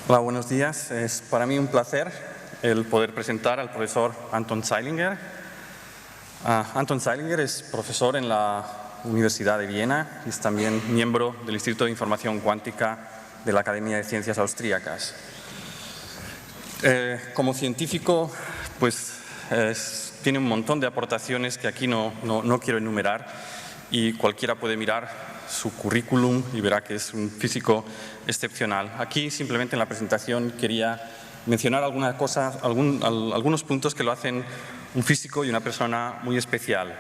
Hola, buenos días. Es para mí un placer el poder presentar al profesor Anton Zeilinger. Anton Zeilinger es profesor en la Universidad de Viena y es también miembro del Instituto de Información Cuántica de la Academia de Ciencias Austríacas. Como científico, pues tiene un montón de aportaciones que aquí no quiero enumerar, y cualquiera puede mirar su currículum y verá que es un físico excepcional. Aquí simplemente en la presentación quería mencionar algunas cosas, algunos puntos que lo hacen un físico y una persona muy especial.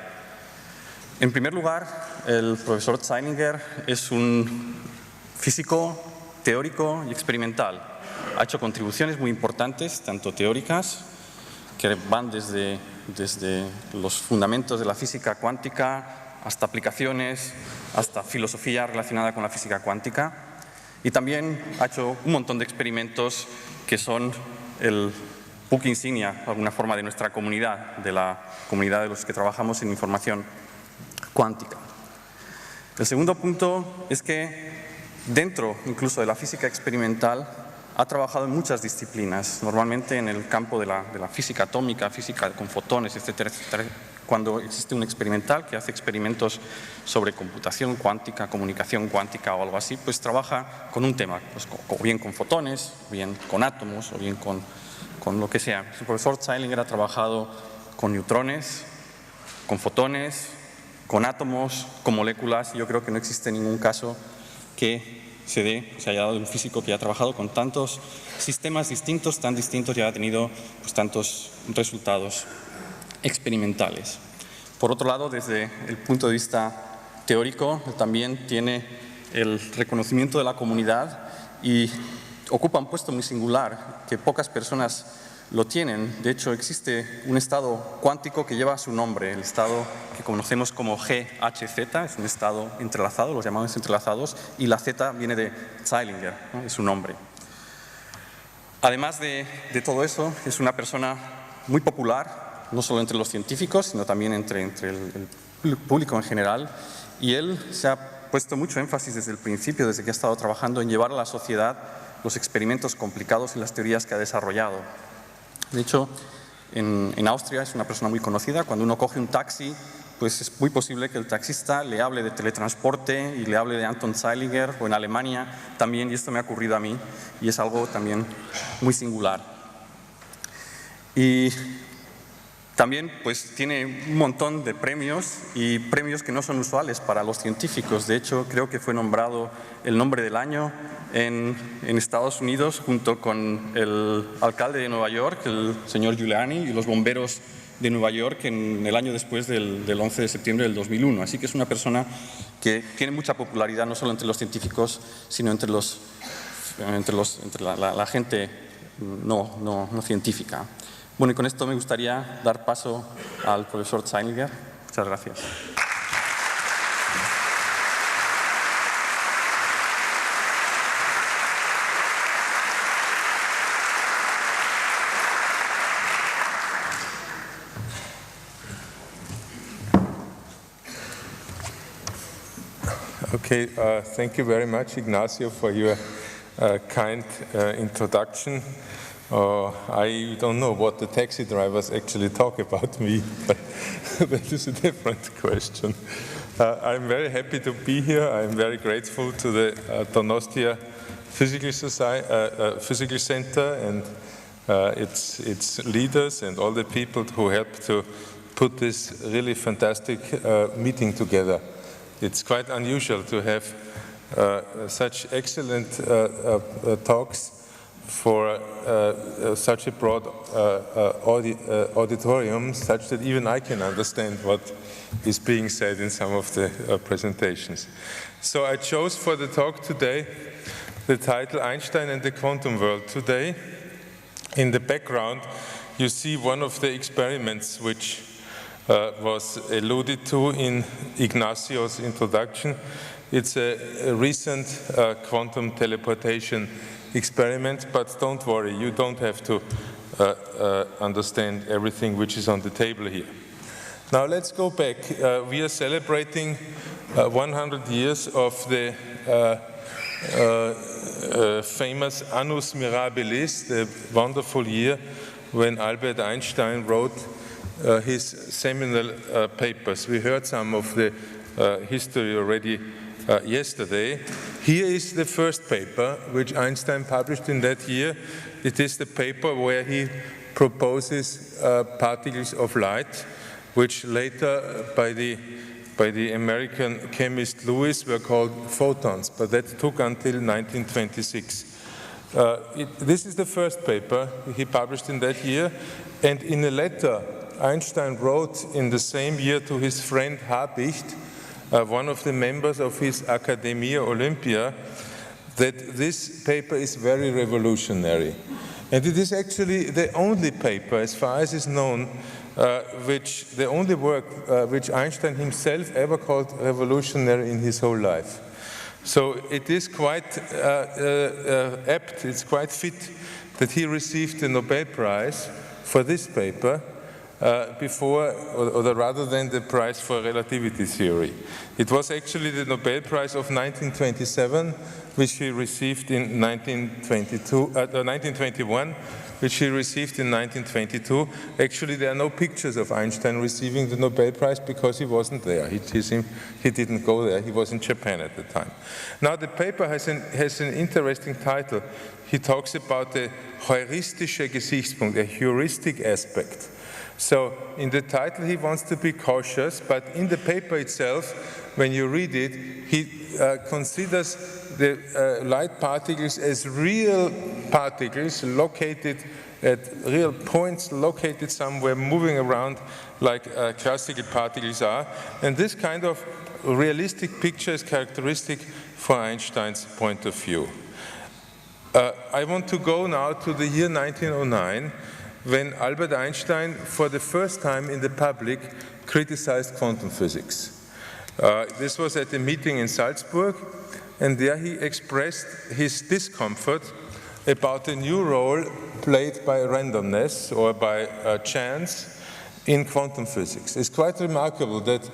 En primer lugar, el profesor Zeilinger es un físico teórico y experimental. Ha hecho contribuciones muy importantes, tanto teóricas, que van desde los fundamentos de la física cuántica hasta aplicaciones, hasta filosofía relacionada con la física cuántica, y también ha hecho un montón de experimentos que son el buque insignia, de alguna forma, de nuestra comunidad, de la comunidad de los que trabajamos en información cuántica. El segundo punto es que dentro incluso de la física experimental ha trabajado en muchas disciplinas, normalmente en el campo de la física atómica, física con fotones, etcétera, etcétera. Cuando existe un experimental que hace experimentos sobre computación cuántica, comunicación cuántica o algo así, pues trabaja con un tema, pues, o bien con fotones, o bien con átomos, o bien con lo que sea. El profesor Zeilinger ha trabajado con neutrones, con fotones, con átomos, con moléculas, y yo creo que no existe ningún caso que se haya dado de un físico que haya trabajado con tantos sistemas distintos, tan distintos, y haya tenido pues tantos resultados experimentales. Por otro lado, desde el punto de vista teórico, también tiene el reconocimiento de la comunidad y ocupa un puesto muy singular que pocas personas lo tienen. De hecho, existe un estado cuántico que lleva su nombre, el estado que conocemos como GHZ, es un estado entrelazado, los llamamos entrelazados, y la Z viene de Zeilinger, ¿no? Es su nombre. Además de todo eso, es una persona muy popular, no solo entre los científicos, sino también entre el público en general, y él se ha puesto mucho énfasis desde el principio, desde que ha estado trabajando, en llevar a la sociedad los experimentos complicados y las teorías que ha desarrollado. De hecho, en Austria es una persona muy conocida. Cuando uno coge un taxi, pues es muy posible que el taxista le hable de teletransporte y le hable de Anton Zeilinger, o en Alemania también, y esto me ha ocurrido a mí, y es algo también muy singular. Y también pues tiene un montón de premios, y premios que no son usuales para los científicos. De hecho, creo que fue nombrado el nombre del año en Estados Unidos junto con el alcalde de Nueva York, el señor Giuliani, y los bomberos de Nueva York en el año después del 11 de septiembre del 2001. Así que es una persona que tiene mucha popularidad, no solo entre los científicos, sino entre la gente no científica. Bueno, y con esto me gustaría dar paso al profesor Zeilinger. Muchas gracias. Okay, thank you very much, Ignacio, for your kind introduction. I don't know what the taxi drivers actually talk about me, but that is a different question. I'm very happy to be here. I'm very grateful to the Donostia Physical Center and its leaders and all the people who helped to put this really fantastic meeting together. It's quite unusual to have such excellent talks for such a broad auditorium, such that even I can understand what is being said in some of the presentations. So I chose for the talk today the title Einstein and the Quantum World. Today, in the background, you see one of the experiments which was alluded to in Ignacio's introduction. It's a recent quantum teleportation experiment, but don't worry, you don't have to understand everything which is on the table here. Now let's go back. We are celebrating 100 years of the famous Annus Mirabilis, the wonderful year when Albert Einstein wrote his seminal papers. We heard some of the history already yesterday. Here is the first paper which Einstein published in that year. It is the paper where he proposes particles of light, which later by the American chemist Lewis were called photons, but that took until 1926. This is the first paper he published in that year, and in a letter Einstein wrote in the same year to his friend Habicht, one of the members of his Academia Olympia, that this paper is very revolutionary. And it is actually the only paper, as far as is known, the only work which Einstein himself ever called revolutionary in his whole life. So it is quite apt, it's quite fit that he received the Nobel Prize for this paper rather than the prize for relativity theory. It was actually the Nobel Prize of 1927, which he received in 1921, which he received in 1922. Actually, there are no pictures of Einstein receiving the Nobel Prize because he wasn't there. He didn't go there. He was in Japan at the time. Now, the paper has an interesting title. He talks about the heuristische Gesichtspunkt, a heuristic aspect. So in the title, he wants to be cautious, but in the paper itself, when you read it, he considers the light particles as real particles located at real points, located somewhere, moving around like classical particles are. And this kind of realistic picture is characteristic for Einstein's point of view. I want to go now to the year 1909, when Albert Einstein, for the first time in the public, criticized quantum physics. This was at a meeting in Salzburg, and there he expressed his discomfort about a new role played by randomness or by chance in quantum physics. It's quite remarkable that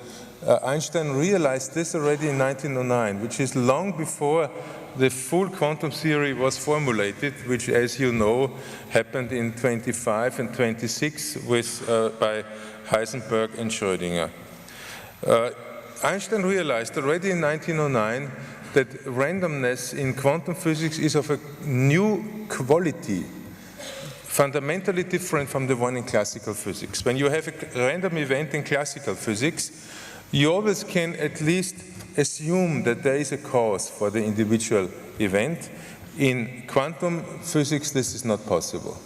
Einstein realized this already in 1909, which is long before the full quantum theory was formulated, which, as you know, happened in 25 and 26 by Heisenberg and Schrödinger. Einstein realized already in 1909 that randomness in quantum physics is of a new quality, fundamentally different from the one in classical physics. When you have a random event in classical physics, you always can at least assume that there is a cause for the individual event. In quantum physics, this is not possible.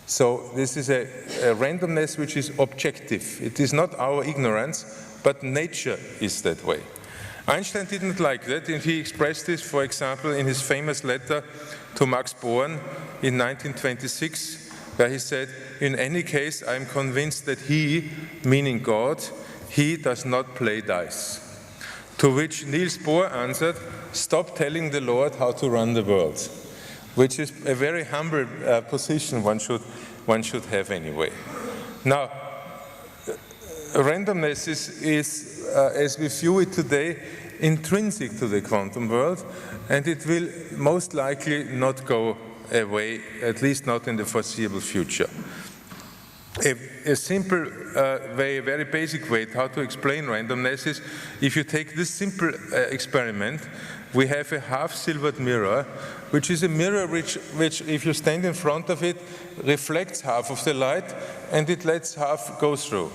So this is a randomness which is objective. It is not our ignorance, but nature is that way. Einstein didn't like that, and he expressed this, for example, in his famous letter to Max Born in 1926, where he said, "In any case, I am convinced that he, meaning God, he does not play dice." To which Niels Bohr answered, "Stop telling the Lord how to run the world," which is a very humble position one should have anyway. Now, randomness is as we view it today, intrinsic to the quantum world, and it will most likely not go away, at least not in the foreseeable future. A simple way, a very basic way how to explain randomness is, if you take this simple experiment, we have a half-silvered mirror, which is a mirror which, if you stand in front of it, reflects half of the light, and it lets half go through.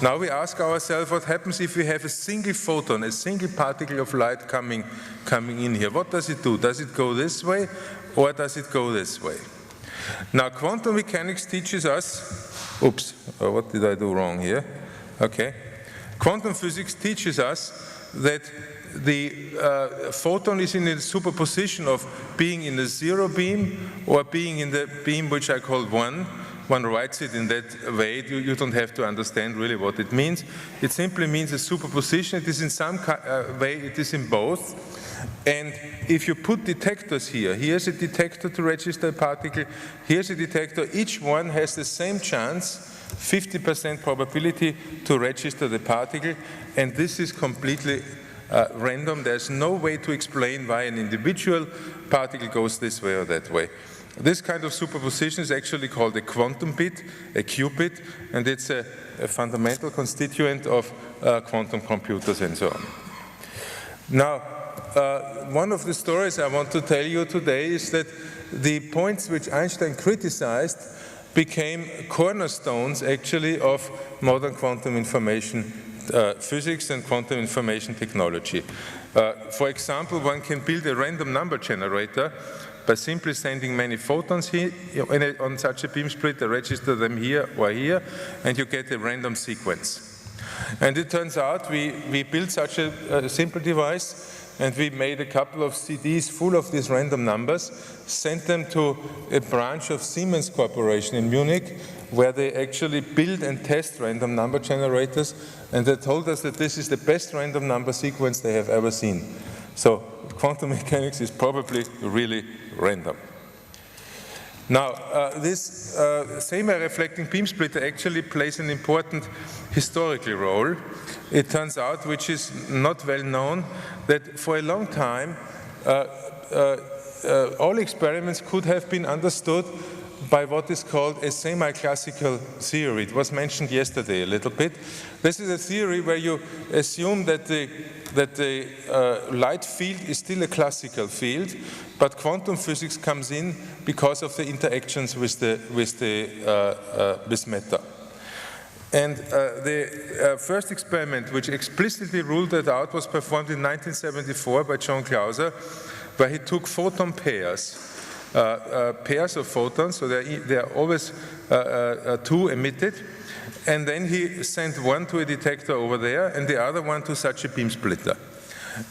Now we ask ourselves, what happens if we have a single photon, a single particle of light coming in here? What does it do? Does it go this way, or does it go this way? Now, quantum mechanics teaches us, what did I do wrong here? Okay. Quantum physics teaches us that the photon is in a superposition of being in the zero beam or being in the beam which I call one. One writes it in that way. You don't have to understand really what it means. It simply means a superposition. It is in some way, it is in both. And if you put detectors here, here's a detector to register a particle, here's a detector, each one has the same chance, 50% probability to register the particle, and this is completely random. There's no way to explain why an individual particle goes this way or that way. This kind of superposition is actually called a quantum bit, a qubit, and it's a fundamental constituent of quantum computers and so on. Now, one of the stories I want to tell you today is that the points which Einstein criticized became cornerstones, actually, of modern quantum information physics and quantum information technology. For example, one can build a random number generator by simply sending many photons here on such a beam splitter, register them here or here, and you get a random sequence. And it turns out we built such a simple device, and we made a couple of CDs full of these random numbers, sent them to a branch of Siemens Corporation in Munich, where they actually build and test random number generators, and they told us that this is the best random number sequence they have ever seen. So quantum mechanics is probably really random. Now, this semi-reflecting beam splitter actually plays an important historical role. It turns out, which is not well known, that for a long time, all experiments could have been understood by what is called a semi-classical theory. It was mentioned yesterday a little bit. This is a theory where you assume that the light field is still a classical field, but quantum physics comes in because of the interactions with matter. And the first experiment which explicitly ruled that out was performed in 1974 by John Clauser, where he took photon pairs of photons, so there are always two emitted, and then he sent one to a detector over there and the other one to such a beam splitter.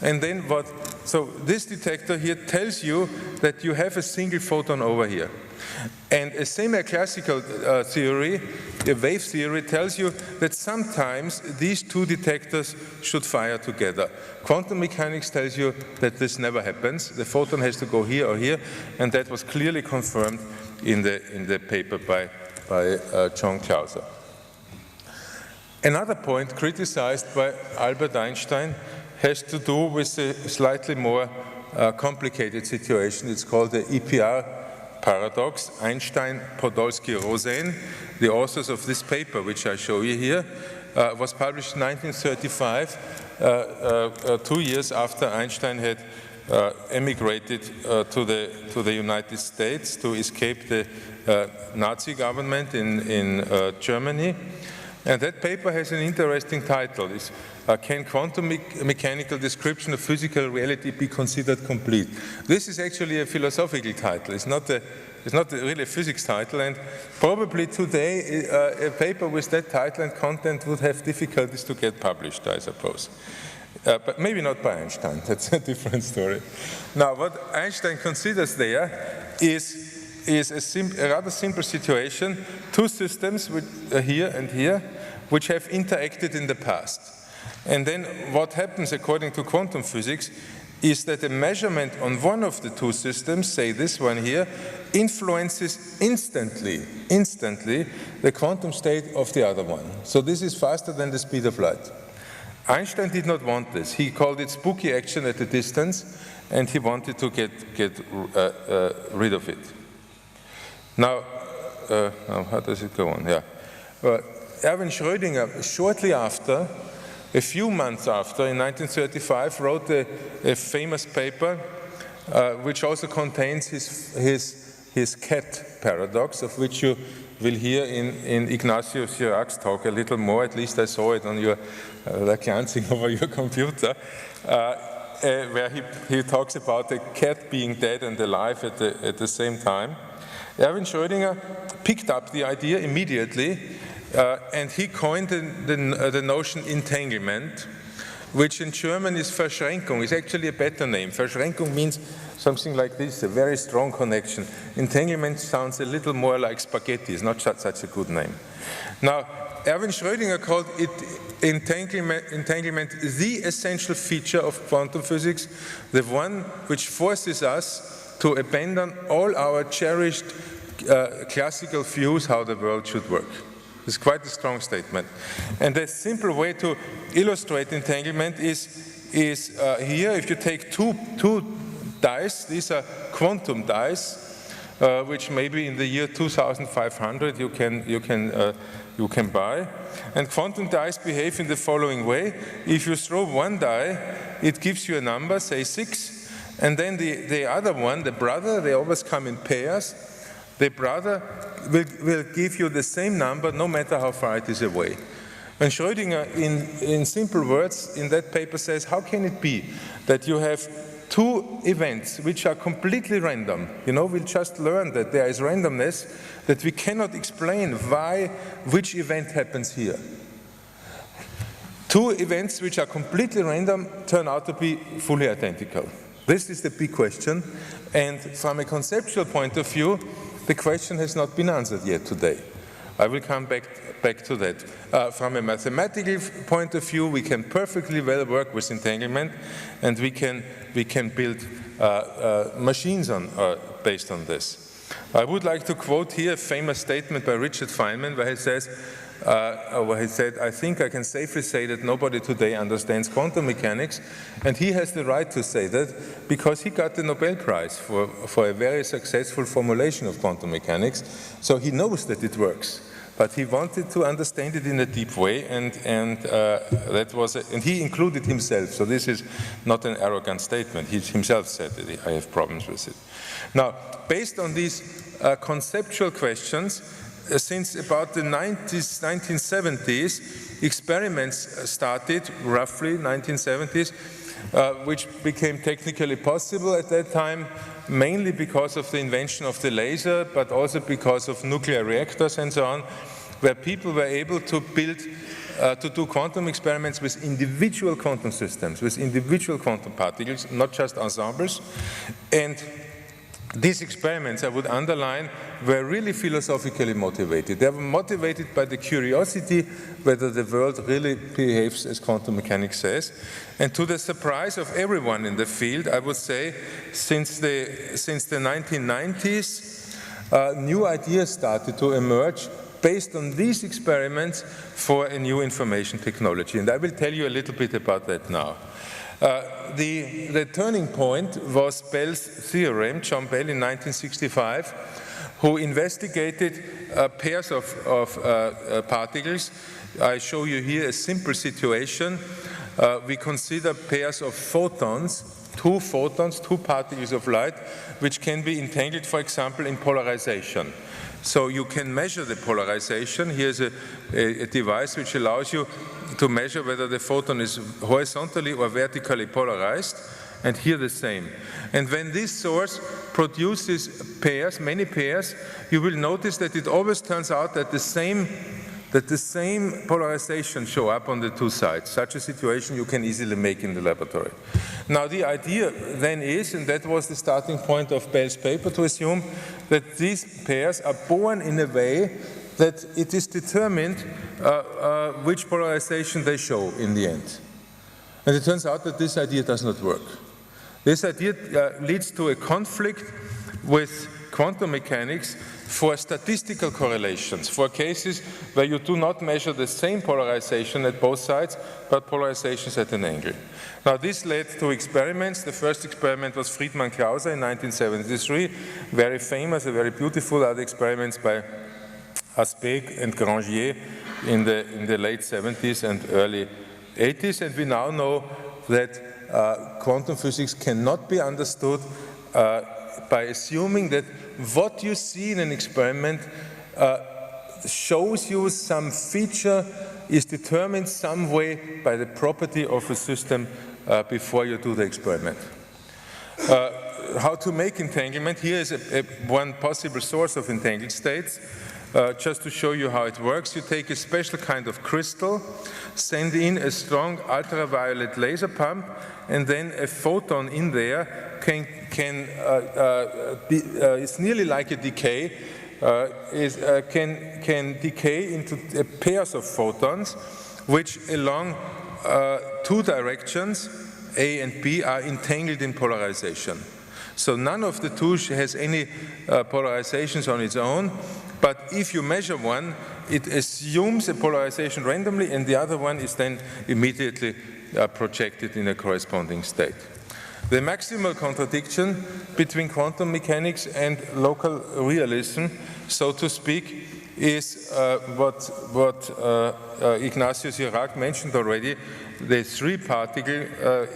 And then so this detector here tells you that you have a single photon over here. And a semi-classical theory, a wave theory, tells you that sometimes these two detectors should fire together. Quantum mechanics tells you that this never happens. The photon has to go here or here, and that was clearly confirmed in the paper by John Clauser. Another point criticized by Albert Einstein has to do with a slightly more complicated situation. It's called the EPR paradox, Einstein, Podolsky, Rosen. The authors of this paper, which I show you here, was published in 1935, 2 years after Einstein had emigrated to the United States to escape the Nazi government in Germany. And that paper has an interesting title. It's Can Quantum Mechanical Description of Physical Reality Be Considered Complete? This is actually a philosophical title. It's not really a physics title, and probably today a paper with that title and content would have difficulties to get published, I suppose. But maybe not by Einstein. That's a different story. Now, what Einstein considers there is a rather simple situation, two systems here and here, which have interacted in the past. And then what happens according to quantum physics is that a measurement on one of the two systems, say this one here, influences instantly the quantum state of the other one. So this is faster than the speed of light. Einstein did not want this. He called it spooky action at a distance, and he wanted to get rid of it. Now, how does it go on? Yeah. Erwin Schrödinger, shortly after, a few months after, in 1935, wrote a famous paper which also contains his cat paradox, of which you will hear in Ignacio Chirac's talk a little more. At least I saw it on your glancing over your computer, where he talks about the cat being dead and alive at the same time. Erwin Schrödinger picked up the idea immediately, and he coined the notion entanglement, which in German is Verschränkung. It's actually a better name. Verschränkung means something like this, a very strong connection. Entanglement sounds a little more like spaghetti. It's not such a good name. Now, Erwin Schrödinger called it entanglement the essential feature of quantum physics, the one which forces us to abandon all our cherished classical views how the world should work. It's quite a strong statement. And a simple way to illustrate entanglement is here. If you take two dice, these are quantum dice, which maybe in the year 2500 you can buy. And quantum dice behave in the following way. If you throw one die, it gives you a number, say 6, and then the other one, the brother, they always come in pairs. The brother will give you the same number no matter how far it is away. And Schrödinger, in simple words, in that paper says, how can it be that you have two events which are completely random? You know, we'll just learn that there is randomness, that we cannot explain which event happens here. Two events which are completely random turn out to be fully identical. This is the big question, and from a conceptual point of view, the question has not been answered yet today. I will come back to that. From a mathematical point of view, we can perfectly well work with entanglement, and we can build machines based on this. I would like to quote here a famous statement by Richard Feynman, where he said, I think I can safely say that nobody today understands quantum mechanics, and he has the right to say that because he got the Nobel Prize for a very successful formulation of quantum mechanics, so he knows that it works. But he wanted to understand it in a deep way, and he included himself. So this is not an arrogant statement. He himself said that I have problems with it. Now, based on these conceptual questions, since about the 1970s, experiments started, roughly 1970s, which became technically possible at that time, mainly because of the invention of the laser, but also because of nuclear reactors and so on, where people were able to do quantum experiments with individual quantum systems, with individual quantum particles, not just ensembles. And these experiments, I would underline, were really philosophically motivated. They were motivated by the curiosity whether the world really behaves as quantum mechanics says. And to the surprise of everyone in the field, I would say, since the 1990s, new ideas started to emerge based on these experiments for a new information technology. And I will tell you a little bit about that now. The turning point was Bell's theorem, John Bell in 1965, who investigated pairs of particles. I show you here a simple situation. We consider pairs of photons, two particles of light, which can be entangled, for example, in polarization. So you can measure the polarization. Here's a device which allows you to measure whether the photon is horizontally or vertically polarized, and here the same. And when this source produces pairs, many pairs, you will notice that it always turns out that the same polarization show up on the two sides. Such a situation you can easily make in the laboratory. Now the idea then is, and that was the starting point of Bell's paper, to assume that these pairs are born in a way that it is determined which polarization they show in the end. And it turns out that this idea does not work. This idea leads to a conflict with quantum mechanics for statistical correlations, for cases where you do not measure the same polarization at both sides, but polarizations at an angle. Now this led to experiments. The first experiment was Friedmann-Clauser in 1973, very famous, very beautiful. Other experiments by Aspect and Grangier in the late 70s and early 80s, and we now know that quantum physics cannot be understood by assuming that what you see in an experiment shows you some feature, is determined some way by the property of a system before you do the experiment. How to make entanglement? Here is one possible source of entangled states. Just to show you how it works, you take a special kind of crystal, send in a strong ultraviolet laser pump, and then a photon in there it's nearly like a decay, can decay into pairs of photons, which along two directions, A and B, are entangled in polarization. So none of the two has any polarizations on its own, but if you measure one, it assumes a polarization randomly, and the other one is then immediately projected in a corresponding state. The maximal contradiction between quantum mechanics and local realism, so to speak, is what Ignatius Chirac mentioned already, the three-particle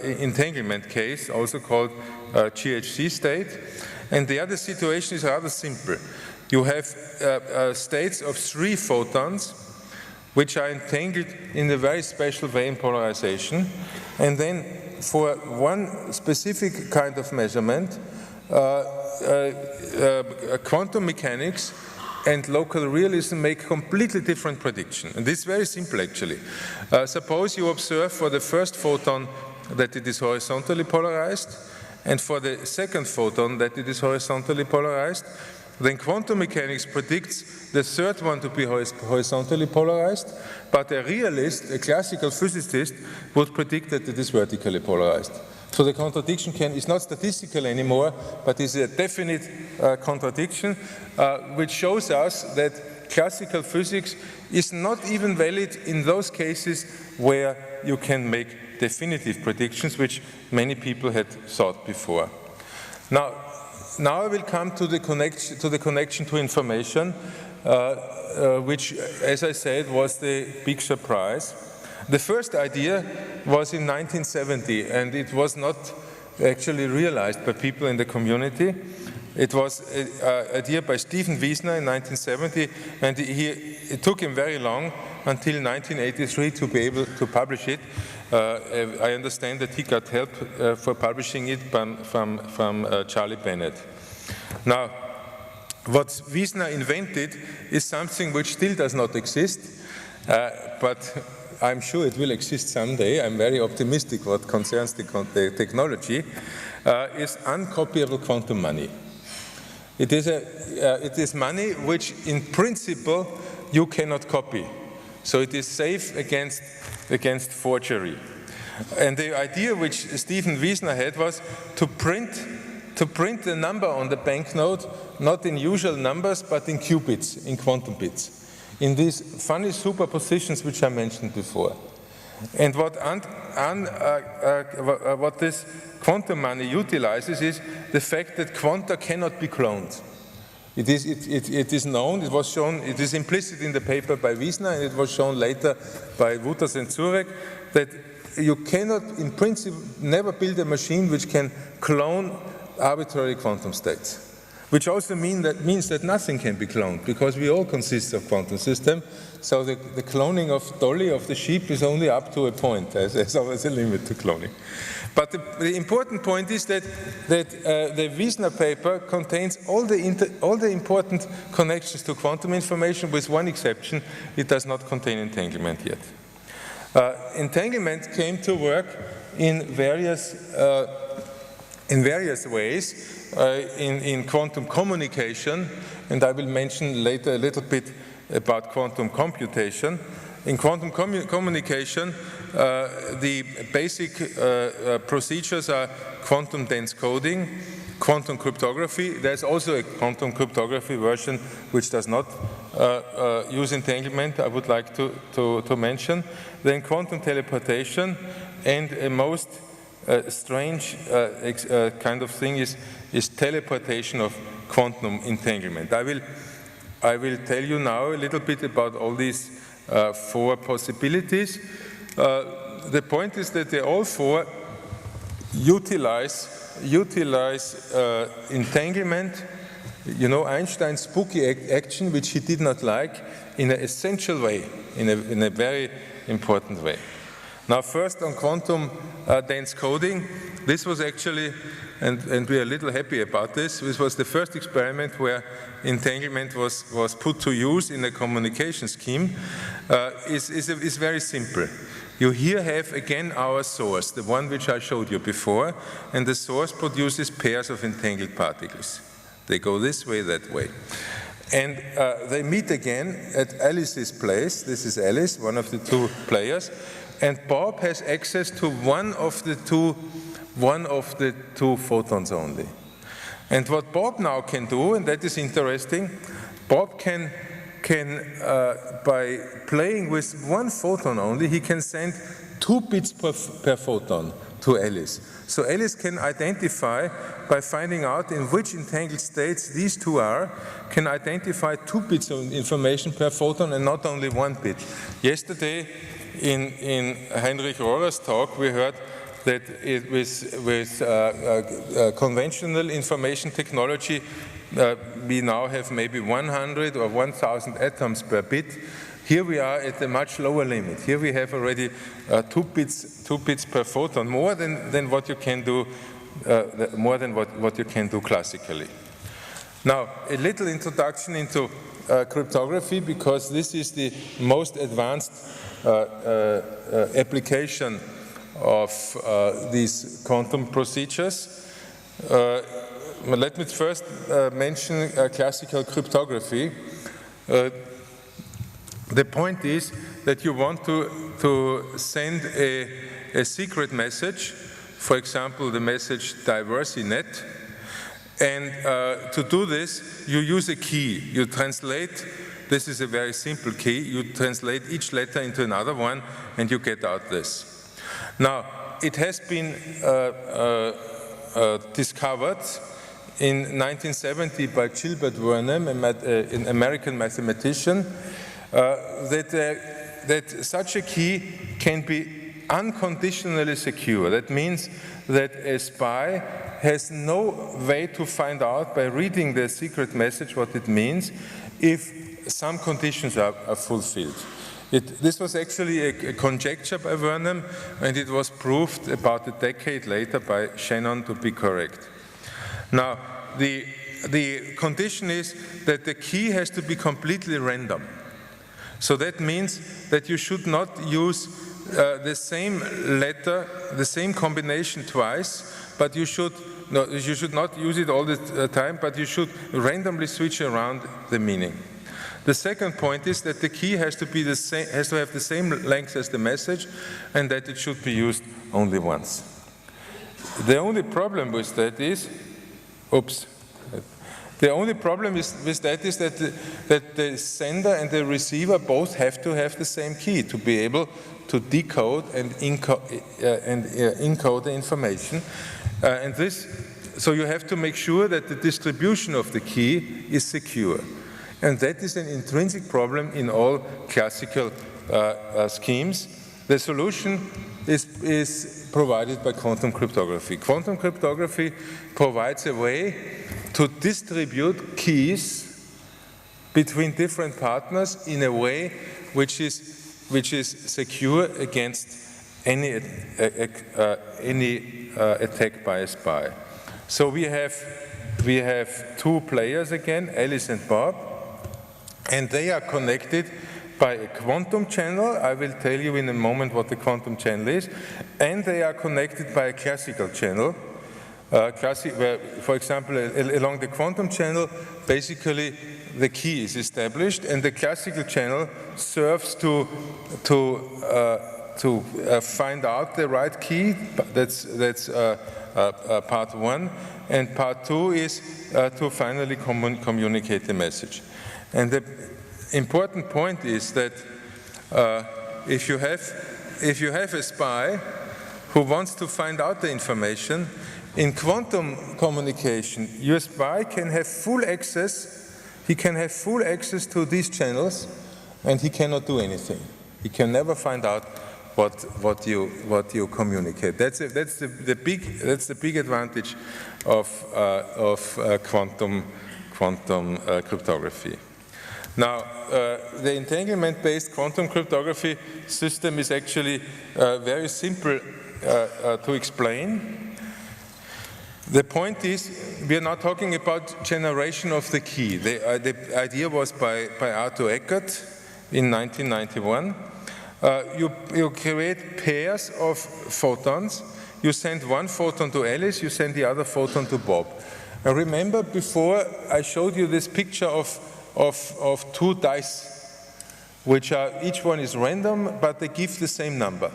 entanglement case, also called GHZ state. And the other situation is rather simple. You have states of 3 photons which are entangled in a very special way in polarization, and then for one specific kind of measurement, quantum mechanics and local realism make completely different prediction. And this is very simple, actually. Suppose you observe for the first photon that it is horizontally polarized, and for the second photon that it is horizontally polarized. Then quantum mechanics predicts the third one to be horizontally polarized, but a realist, a classical physicist, would predict that it is vertically polarized. So the contradiction is not statistical anymore, but is a definite contradiction, which shows us that classical physics is not even valid in those cases where you can make definitive predictions, which many people had thought before. Now I will come to the connection to information, which, as I said, was the big surprise. The first idea was in 1970, and it was not actually realized by people in the community. It was an idea by Stephen Wiesner in 1970, and it took him very long, until 1983, to be able to publish it. I understand that he got help for publishing it from Charlie Bennett. Now, what Wiesner invented is something which still does not exist, but I'm sure it will exist someday. I'm very optimistic what concerns the technology, is uncopyable quantum money. It is money which, in principle, you cannot copy. So it is safe against forgery. And the idea which Stephen Wiesner had was to print the number on the banknote, not in usual numbers, but in qubits, in quantum bits, in these funny superpositions which I mentioned before. And what this quantum money utilizes is the fact that quanta cannot be cloned. It is known, it was shown, it is implicit in the paper by Wiesner, and it was shown later by Wouters and Zurek, that you cannot, in principle, never build a machine which can clone arbitrary quantum states. Which also means that nothing can be cloned, because we all consist of quantum system. So the cloning of Dolly, of the sheep, is only up to a point. There's always a limit to cloning. But the important point is that the Wiesner paper contains all the important connections to quantum information, with one exception: it does not contain entanglement yet. Entanglement came to work in various ways. In quantum communication, and I will mention later a little bit about quantum computation. In quantum communication, the basic procedures are quantum dense coding, quantum cryptography. There's also a quantum cryptography version which does not use entanglement, I would like to mention. Then quantum teleportation, and a most strange kind of thing is teleportation of quantum entanglement. I will tell you now a little bit about all these 4 possibilities. The point is that they all 4 utilize entanglement, Einstein's spooky action, which he did not like, in an essential way, in a very important way. Now, first on quantum dense coding, this was actually, and we are a little happy about this was the first experiment where entanglement was put to use in a communication scheme. Is very simple. You here have again our source, the one which I showed you before, and the source produces pairs of entangled particles. They go this way, that way. And they meet again at Alice's place. This is Alice, one of the 2 players. And Bob has access to one of the two photons only. And what Bob now can do, and that is interesting, Bob can by playing with one photon only, he can send 2 bits per photon to Alice. So Alice can identify, by finding out in which entangled states these two are, can identify 2 bits of information per photon and not only 1 bit. Yesterday, in Heinrich Rohrer's talk, we heard that with conventional information technology, we now have maybe 100 or 1,000 atoms per bit. Here we are at a much lower limit. Here we have already 2 bits per photon, more than what you can do, what you can do classically. Now, a little introduction into cryptography, because this is the most advanced application of these quantum procedures. Let me first mention classical cryptography. The point is that you want to send a secret message, for example, the message diversinet, and to do this, you use a key. You translate, this is a very simple key, you translate each letter into another one, and you get out this. Now, it has been discovered in 1970 by Gilbert Vernon, an American mathematician, that such a key can be unconditionally secure. That means that a spy has no way to find out by reading the secret message what it means if some conditions are fulfilled. This was actually a conjecture by Vernon, and it was proved about a decade later by Shannon to be correct. Now, the condition is that the key has to be completely random. So that means that you should not use the same letter, the same combination twice, but you should not use it all the time, but you should randomly switch around the meaning. The second point is that the key has to have the same length as the message, and that it should be used only once. The only problem with that is, the only problem with that is that the sender and the receiver both have to have the same key to be able to decode and encode the information. So you have to make sure that the distribution of the key is secure. And that is an intrinsic problem in all classical schemes. The solution is provided by quantum cryptography. Quantum cryptography provides a way to distribute keys between different partners in a way which is secure against any attack by a spy. So we have 2 players again, Alice and Bob, and they are connected by a quantum channel. I will tell you in a moment what the quantum channel is, and they are connected by a classical channel. Where, for example, along the quantum channel, basically the key is established, and the classical channel serves to find out the right key. That's part 1, and part 2 is to finally communicate the message. And the important point is that if you have a spy who wants to find out the information, in quantum communication, your spy can have full access. He can have full access to these channels, and he cannot do anything. He can never find out what you communicate. That's the big advantage of quantum cryptography. Now, the entanglement-based quantum cryptography system is actually very simple to explain. The point is, we are not talking about generation of the key. The idea was by Arthur Eckert in 1991. You create pairs of photons. You send one photon to Alice, you send the other photon to Bob. Now remember, before I showed you this picture of 2 dice, which each one is random, but they give the same number.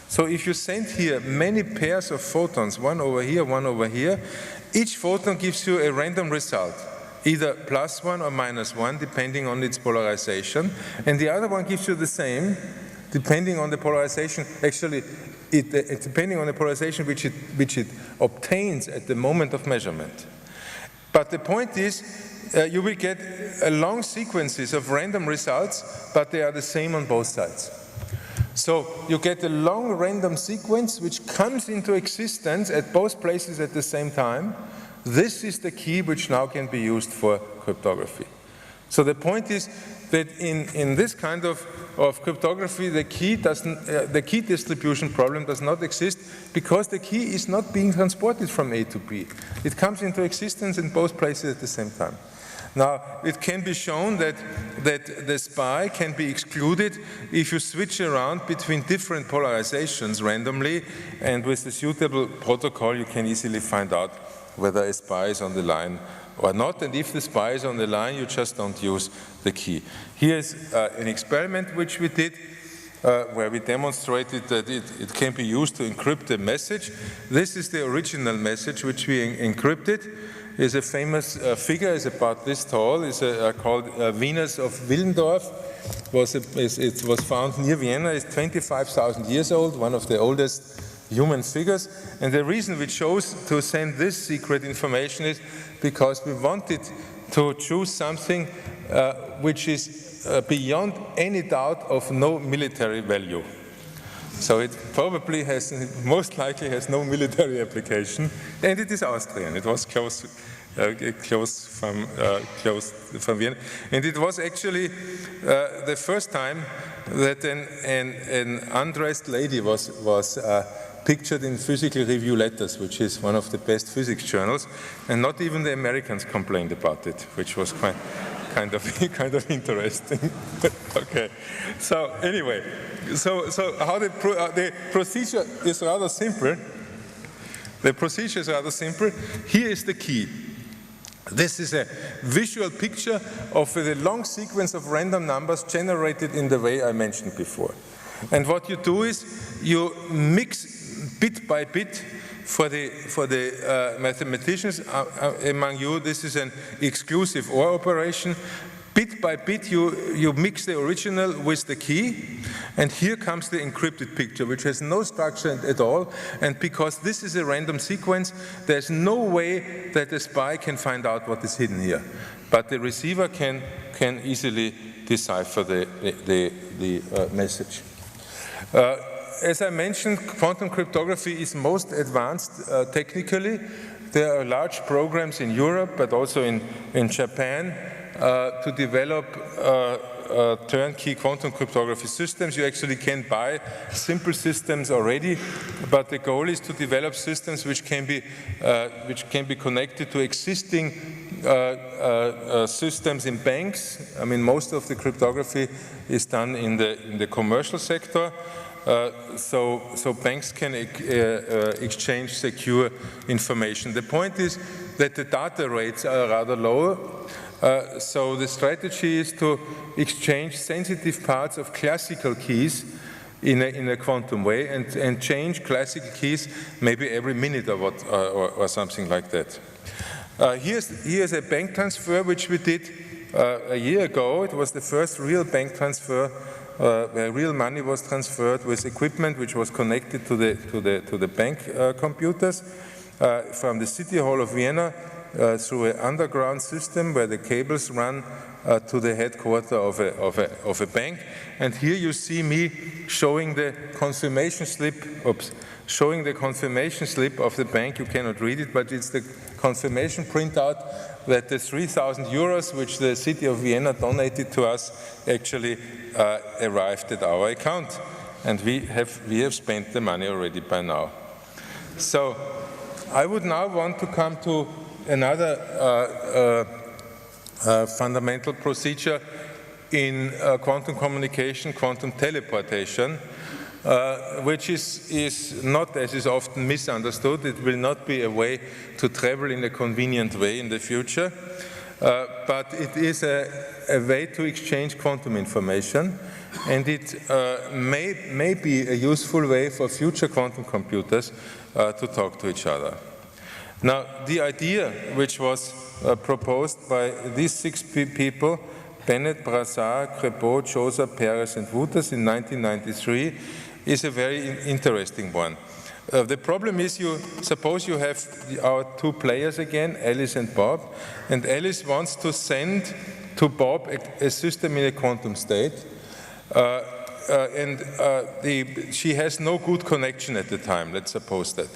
So if you send here many pairs of photons, one over here, each photon gives you a random result, either +1 or -1, depending on its polarization, and the other one gives you the same, depending on the polarization, actually, depending on the polarization which it obtains at the moment of measurement. But the point is, you will get long sequences of random results, but they are the same on both sides. So you get a long random sequence which comes into existence at both places at the same time. This is the key which now can be used for cryptography. So the point is that in this kind of cryptography, the key distribution problem does not exist because the key is not being transported from A to B. It comes into existence in both places at the same time. Now, it can be shown that the SPI can be excluded if you switch around between different polarizations randomly, and with the suitable protocol, you can easily find out whether a SPI is on the line or not, and if the SPI is on the line, you just don't use the key. Here's an experiment which we did, where we demonstrated that it can be used to encrypt a message. This is the original message which we encrypted. Is a famous figure, is about this tall, is called Venus of Willendorf. It was found near Vienna, it's 25,000 years old, one of the oldest human figures. And the reason we chose to send this secret information is because we wanted to choose something which is beyond any doubt of no military value. So it probably has, most likely has no military application, and it is Austrian. It was close from Vienna, and it was actually the first time that an undressed lady was pictured in Physical Review Letters, which is one of the best physics journals, and not even the Americans complained about it, which was kind of interesting. Okay, so anyway. So how the procedure is rather simple. The procedure is rather simple. Here is the key. This is a visual picture of the long sequence of random numbers generated in the way I mentioned before. And what you do is you mix bit by bit. For the mathematicians among you, this is an exclusive OR operation. Bit by bit, you mix the original with the key, and here comes the encrypted picture, which has no structure at all, and because this is a random sequence, there's no way that the spy can find out what is hidden here. But the receiver can easily decipher the message. As I mentioned, quantum cryptography is most advanced technically. There are large programs in Europe, but also in Japan, to develop turnkey quantum cryptography systems. You actually can buy simple systems already, but the goal is to develop systems which can be connected to existing systems in banks. I mean, most of the cryptography is done in the commercial sector. So banks can exchange secure information. The point is that the data rates are rather low. So the strategy is to exchange sensitive parts of classical keys in a quantum way and change classical keys maybe every minute or something like that. Here's a bank transfer which we did a year ago. It was the first real bank transfer where real money was transferred with equipment which was connected to the bank computers from the City Hall of Vienna through an underground system where the cables run to the headquarters of a bank. And here you see me showing the confirmation slip. Showing the confirmation slip of the bank. You cannot read it, but it's the confirmation printout that the 3,000 euros which the city of Vienna donated to us actually arrived at our account, and we have spent the money already by now. So I would now want to come to another fundamental procedure in quantum communication, quantum teleportation, which is not, as is often misunderstood. It will not be a way to travel in a convenient way in the future, but it is a way to exchange quantum information, and it may be a useful way for future quantum computers to talk to each other. Now, the idea which was proposed by these 6 people Bennett, Brassard, Crépeau, Josa, Perez, and Wouters in 1993 is a very interesting one. The problem is, suppose you have our two players again, Alice and Bob, and Alice wants to send to Bob a system in a quantum state, she has no good connection at the time, let's suppose that.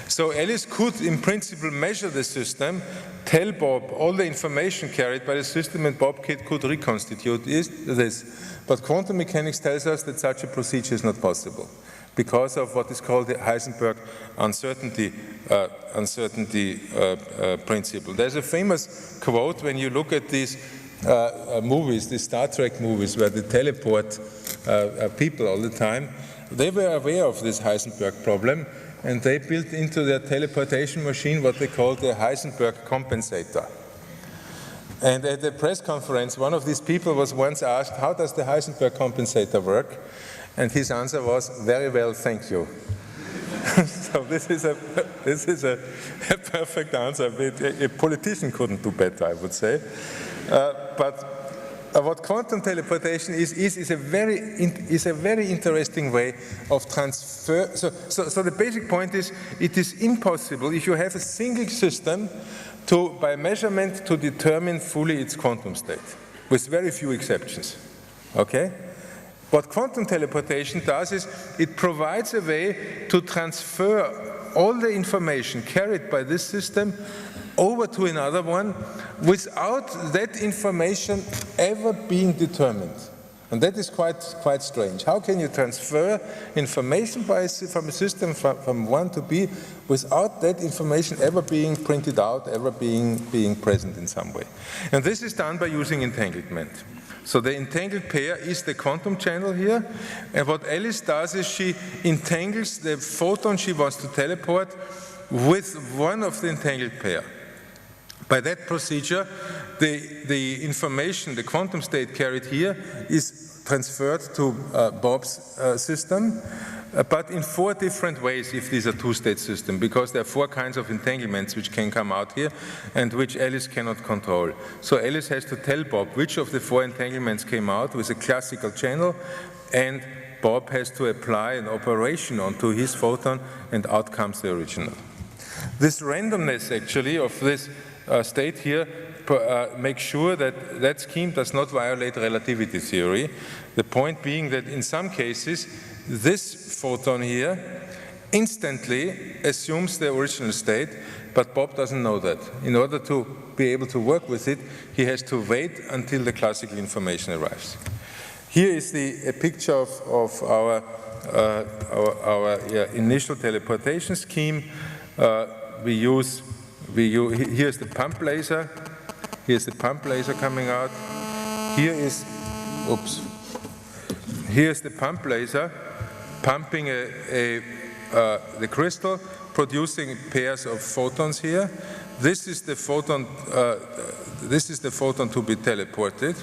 So Alice could, in principle, measure the system, tell Bob all the information carried by the system, and Bob could reconstitute this. But quantum mechanics tells us that such a procedure is not possible, because of what is called the Heisenberg uncertainty principle. There's a famous quote when you look at these movies, the Star Trek movies, where they teleport people all the time. They were aware of this Heisenberg problem, and they built into their teleportation machine what they call the Heisenberg compensator. And at the press conference, one of these people was once asked, how does the Heisenberg compensator work? And his answer was, very well, thank you. So this is a perfect answer. A politician couldn't do better, I would say. But what quantum teleportation is a very interesting way of transfer. So the basic point is, it is impossible if you have a single system by measurement to determine fully its quantum state, with very few exceptions. Okay? What quantum teleportation does is it provides a way to transfer all the information carried by this system over to another one without that information ever being determined. And that is quite strange. How can you transfer information from a system from one to B without that information ever being printed out, ever being present in some way? And this is done by using entanglement. So the entangled pair is the quantum channel here, and what Alice does is she entangles the photon she wants to teleport with one of the entangled pair. By that procedure, the information, the quantum state carried here, is transferred to Bob's system, but in 4 different ways if these are two-state systems, because there are 4 kinds of entanglements which can come out here and which Alice cannot control. So Alice has to tell Bob which of the 4 entanglements came out with a classical channel, and Bob has to apply an operation onto his photon, and out comes the original. This randomness, actually, of this state here makes sure that that scheme does not violate relativity theory. The point being that in some cases, this photon here instantly assumes the original state, but Bob doesn't know that. In order to be able to work with it, he has to wait until the classical information arrives. Here is a picture of our initial teleportation scheme. Here's the pump laser. Here's the pump laser coming out. Here's the pump laser pumping the crystal, producing pairs of photons here. This is the photon. This is the photon to be teleported,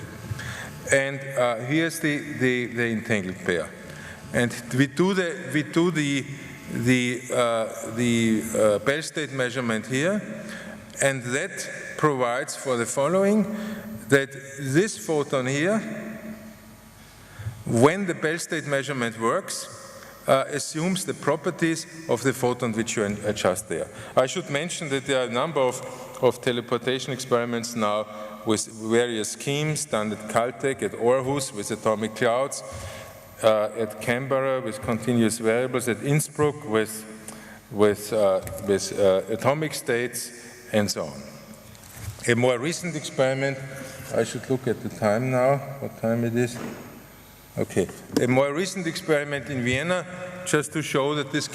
and here's the entangled pair. And we do the Bell state measurement here, and that provides for the following: that this photon here, when the Bell state measurement works, assumes the properties of the photon which you adjust there. I should mention that there are a number of teleportation experiments now with various schemes done at Caltech, at Aarhus with atomic clouds, at Canberra with continuous variables, at Innsbruck with atomic states, and so on. A more recent experiment, I should look at the time now, what time it is. Okay, a more recent experiment in Vienna, just to show that this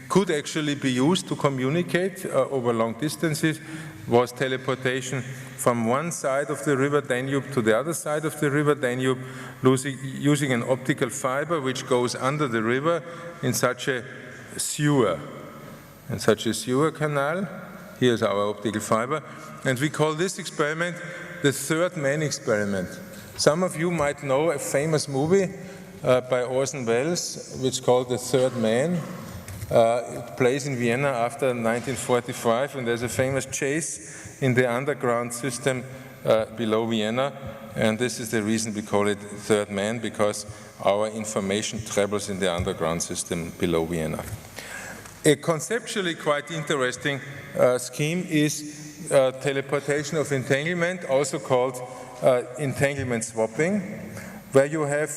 could actually be used to communicate over long distances, was teleportation from one side of the river Danube to the other side of the river Danube, using an optical fiber which goes under the river in such a sewer, canal. Here's our optical fiber, and we call this experiment the third man experiment. Some of you might know a famous movie by Orson Welles, which is called The Third Man. It plays in Vienna after 1945, and there's a famous chase in the underground system below Vienna, and this is the reason we call it third man, because our information travels in the underground system below Vienna. A conceptually quite interesting scheme is teleportation of entanglement, also called entanglement swapping, where you have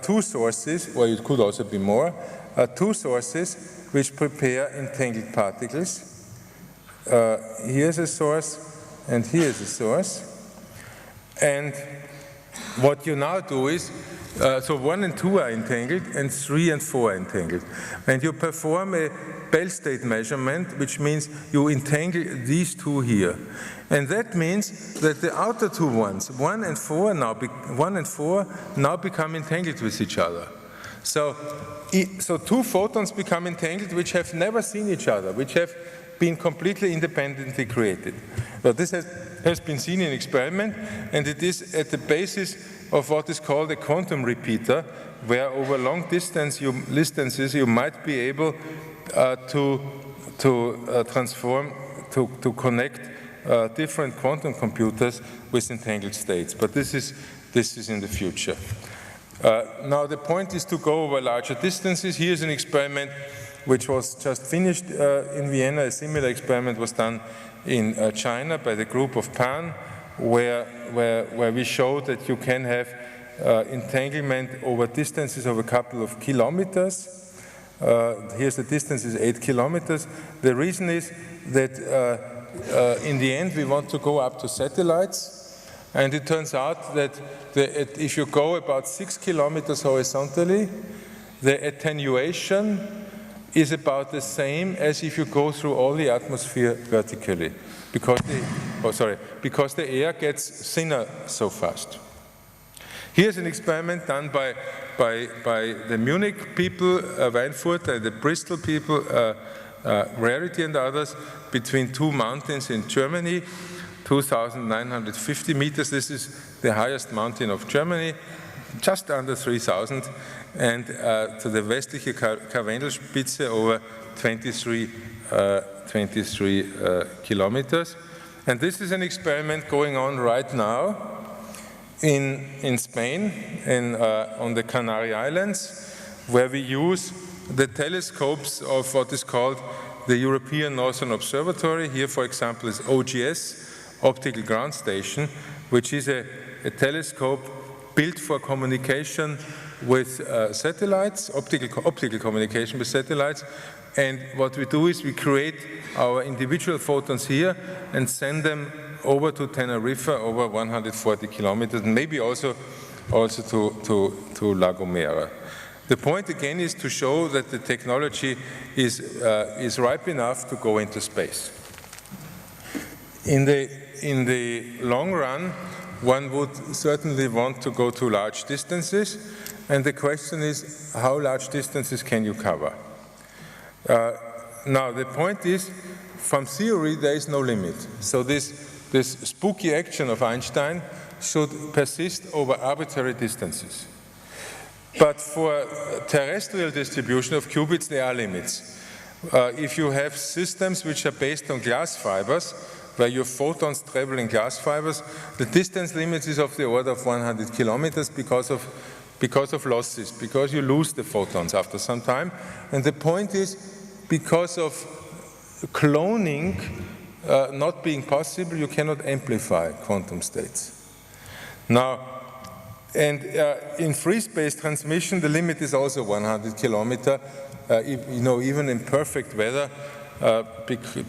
two sources, or it could also be more, two sources which prepare entangled particles. Here's a source, and here's a source. And what you now do is, so 1 and 2 are entangled, and 3 and 4 are entangled. And you perform a Bell state measurement, which means you entangle these two here. And that means that the outer two ones, 1 and 4 now become entangled with each other. So two photons become entangled which have never seen each other, which have been completely independently created. Well, this has been seen in experiment, and it is at the basis of what is called a quantum repeater, where over long distances you might be able to connect different quantum computers with entangled states. But this is in the future. Now the point is to go over larger distances. Here's an experiment which was just finished in Vienna. A similar experiment was done in China by the group of Pan, where we showed that you can have entanglement over distances of a couple of kilometers. Here's the distance is 8 kilometers. The reason is that in the end we want to go up to satellites, and it turns out that if you go about 6 kilometers horizontally, the attenuation is about the same as if you go through all the atmosphere vertically, because the air gets thinner so fast. Here's an experiment done by the Munich people, Weinfurt, the Bristol people, Rarity and others, between two mountains in Germany, 2,950 meters. This is the highest mountain of Germany, just under 3,000, and to the westliche Karwendelspitze over 23 kilometers. And this is an experiment going on right now in Spain, on the Canary Islands, where we use the telescopes of what is called the European Northern Observatory. Here, for example, is OGS, Optical Ground Station, which is a telescope built for communication with satellites, optical communication with satellites. And what we do is we create our individual photons here and send them over to Tenerife, over 140 kilometers, and maybe also to La Gomera. The point again is to show that the technology is ripe enough to go into space. In the long run, one would certainly want to go to large distances, and the question is, how large distances can you cover? Now, the point is, from theory, there is no limit. So this spooky action of Einstein should persist over arbitrary distances. But for terrestrial distribution of qubits, there are limits. If you have systems which are based on glass fibers, where your photons travel in glass fibers, the distance limit is of the order of 100 kilometers because of losses, because you lose the photons after some time. And the point is, because of cloning not being possible, you cannot amplify quantum states. Now, and in free space transmission, the limit is also 100 kilometers, even in perfect weather,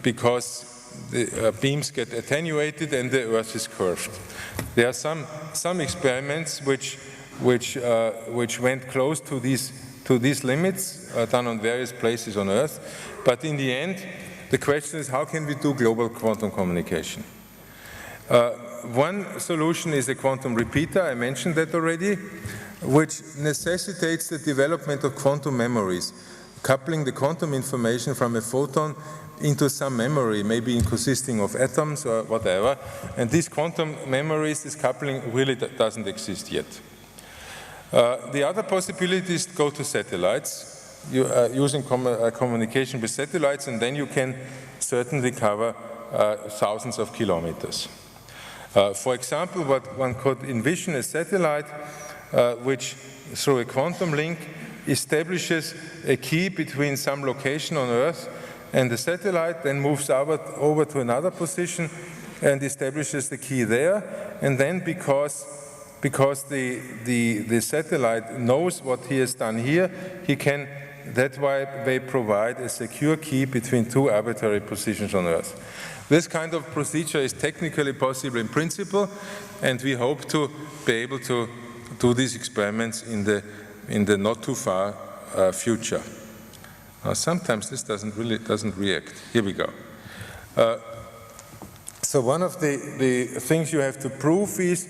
because the beams get attenuated and the Earth is curved. There are some experiments which went close to these limits, done on various places on Earth. But in the end, the question is, how can we do global quantum communication? One solution is a quantum repeater, I mentioned that already, which necessitates the development of quantum memories, coupling the quantum information from a photon into some memory, maybe consisting of atoms or whatever. And these quantum memories, this coupling really doesn't exist yet. The other possibility is to go to satellites, using communication with satellites, and then you can certainly cover thousands of kilometers. For example, what one could envision a satellite which, through a quantum link, establishes a key between some location on Earth and the satellite, then moves over to another position and establishes the key there. And then because the satellite knows what he has done here, he can that way provide a secure key between two arbitrary positions on Earth. This kind of procedure is technically possible in principle, and we hope to be able to do these experiments in the not too far future. Sometimes this doesn't react. Here we go. So one of the things you have to prove is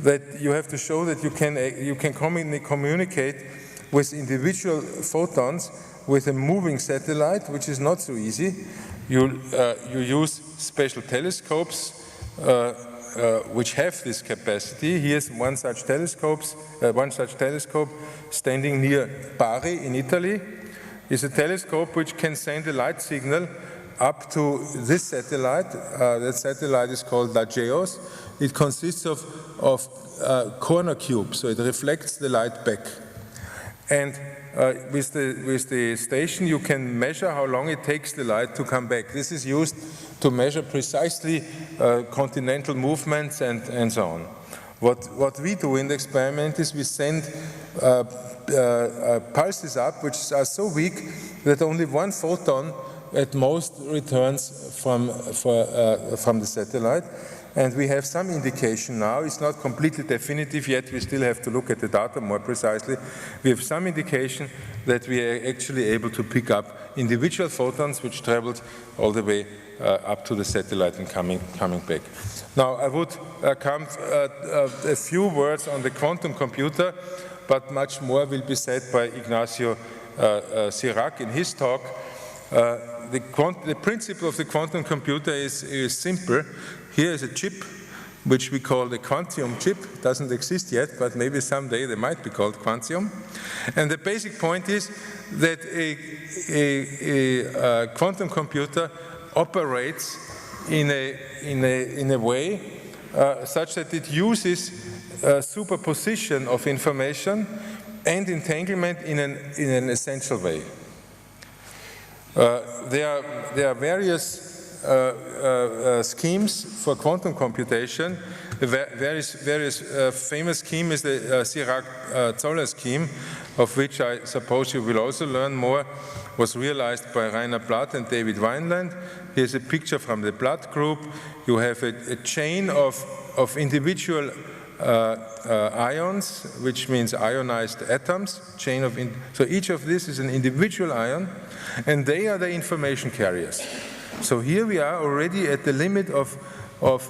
that you have to show that you can communicate with individual photons with a moving satellite, which is not so easy. You use special telescopes which have this capacity. Here's one such telescope standing near Bari in Italy. It's a telescope which can send a light signal up to this satellite. That satellite is called Lajeos. It consists of corner cubes, so it reflects the light back. And with the station, you can measure how long it takes the light to come back. This is used to measure precisely continental movements and so on. What we do in the experiment is we send pulses up, which are so weak that only one photon at most returns from the satellite. And we have some indication now. It's not completely definitive yet. We still have to look at the data more precisely. We have some indication that we are actually able to pick up individual photons which traveled all the way up to the satellite and coming back. Now, I would come a few words on the quantum computer, but much more will be said by Ignacio Cirac in his talk. The principle of the quantum computer is simple. Here is a chip, which we call the quantium chip. It doesn't exist yet, but maybe someday they might be called quantium. And the basic point is that a quantum computer operates in a way such that it uses superposition of information and entanglement in an essential way. There are various schemes for quantum computation. The various famous scheme is the Cirac-Zoller scheme, of which I suppose you will also learn more, was realized by Rainer Blatt and David Wineland. Here's a picture from the Blatt group. You have a chain of individual ions, which means ionized atoms. So each of this is an individual ion, and they are the information carriers. So here we are already at the limit of